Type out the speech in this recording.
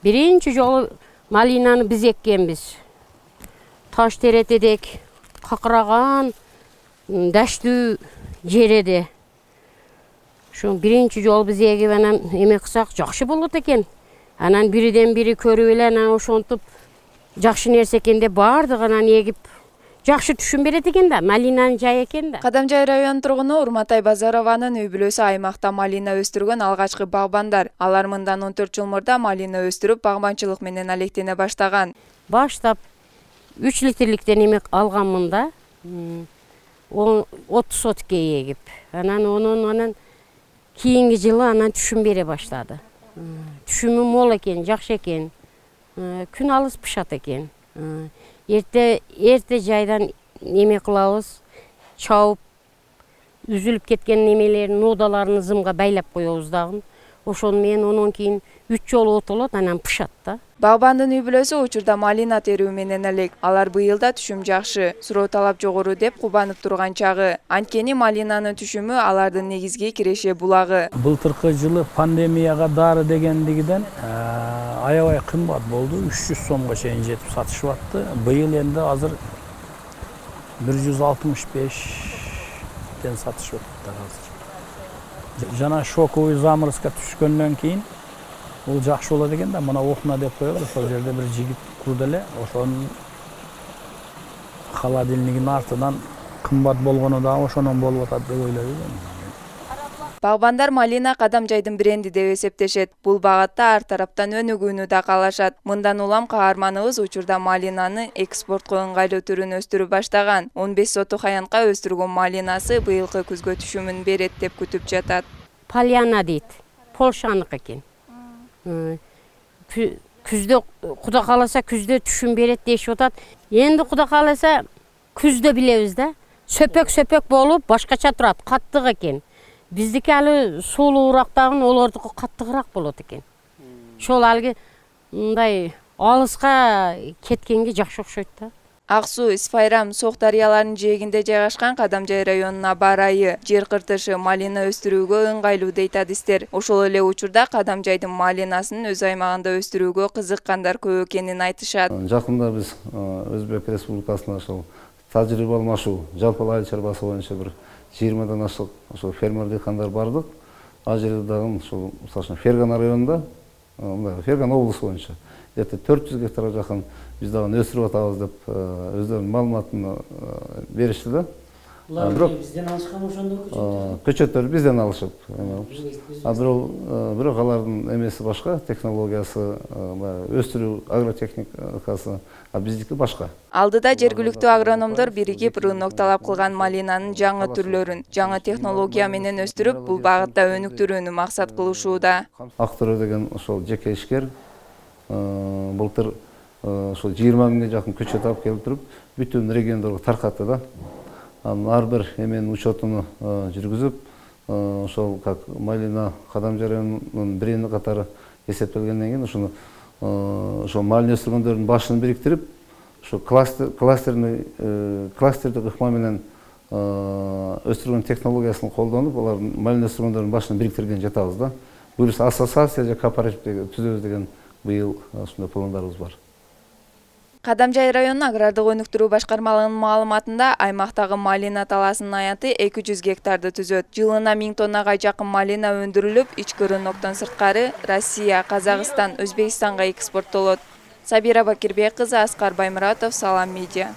Birinci жолу малинаны biz ekkenbiz. Taş teretedek, kakırağan, daştı жереде. Şu birinci жолу biz egip anan emek kısak, жақшы болот eкен. Anan biriden biri körüp ele, anan oşontup, жақшы nerse eкен de bardıq anan egip, жақшы түшүн берет экен да, малинанын жайы экен да. Кадамжай район тургуну Урматай Базарованын үй бүлөсү аймакта малина өстүргөн алгачкы багбандар. Алар мындан 14 жыл мурда малина өстүрүп, багбанчылык менен алектене баштаган. Баштап 3 литрликтен эмек алганмында, 30 сотке егип. Анан кийинки жылы анан түшүн бере баштады. Түшүмү мол экен, жакшы экен. Күн алыс пышат экен. Эрте жайдан неме кылабыз, чауып, үзүлүп кеткен немелерин, нодаларын зымга байлап коебуз дагы. Ошону менен онон кийин 3 жолу отолот, анан пышат да. Багбандын үй бүлөсү учурда малина терүү менен элек. Алар быйылда түшүм жакшы, суроо талап жогору деп кубанып турган чагы. Анткени малинанын түшүмү алардын негизги киреше булагы. Былтыркы жылы пандемияга дары дегендигиден аябай кымбат болду. 300 сомго чейин жетип сатышып атты. Быйыл энди азыр 165ден сатышып атты азыр. Жана шоковый заморозка түшкөндөн кийин ол жакшы болот экен да, мына окна деп коебуз, ошол жерде бир жигит курду эле, ошонун холодильнигинин артынан кымбат болгону да ошонон болуп атат деп ойлойбуз. Багбандар малина Кадамжайдын бренди деп эсептешет. Бул багатта ар тараптан өнүгүүнү да каалашат. Мындан улам каарманыбыз учурда малинаны экспортко ыңгайлуу түрүн өстүрүп баштаган. 15 соту хаянка өстүргөн малинасы быйылкы күзгө түшүмүн берет деп күтүп жатат. Пальяна дейт. Полшанык экен. Күздө Куда кааласа күздө түшүм берет дешип атат. Энди Куда кааласа күздө билебиз да. Сөпөк болуп башкача турат, каттык экен. Биздики алы сулуураактагы, олордуку каттыгыраак болот экен. Ошол алги мындай алыска кеткенге жакшы окшойт да. Ак суу, Исфайрам, Сок дарыяларынын жээгинде жайгашкан Кадамжай районуна барайы, жер кыртышы малина өстүрүүгө ыңгайлуу дейт адистер. Ошол эле учурда Кадамжайдын малинасын өз аймагында өстүрүүгө кызыккандар көп экенин айтышат. Жакында биз Өзбек Республикасына ошол тажрыйба алмашуу, жалпылай айыл чарбасы боюнча бир 20дан ашык ошол фермер дыйкандар бардык. Ал жерде дагы ошол мисалы Фергана районунда, Фергана облусу боюнча 400 гектарга жакын биз дагы өстүрүп атабыз деп өздөрүнүн маалыматын беришти да. Булар бизден алышкан ошондо көчөттөр бизден алышып. Бирок алардын эмеси башка, технологиясы, өстүрүү агротехникасы, биздики башка. Алдыда жергиликтүү агрономдор биригип рынок талап кылган малинанын жаңы түрлөрүн, жаңы технология менен өстүрүп, бул багытта өнүктүрүүнү максат кылышууда. Актыроо деген ошол жеке ишкер былтыр ошол 20 миңге жакын көчөт алып келип туруп, бүтүн региондорго таркатты да. Ар бир эменин учетуну жүргүзүп, ошол как малина Кадамжай районунун бренди катары эсептелгенден кийин ошону ошол малина өстүргөндөрдүн башын бириктирип, ошо кластердик ыкма менен өстүргөн технологиясын колдонуп, алардын малина өстүргөндөрдүн башын бириктирген жатабыз да. Бул ассоциация же кооператив түзөбүз деген быйыл ушундай пландарыбыз бар. Кадамжай районунун агрардык өнүктүрүү башкармалыгынын маалыматында аймактагы малина талаасынын аяты 200 гектарды түзөт. Жылына 1000 тоннага жакын малина өндүрүлүп, ички рыноктон сырткары Россия, Казакстан, Өзбекстанга экспорттолот. Сабира Бакирбек кызы, Аскар Баймуратов, Салам Медиа.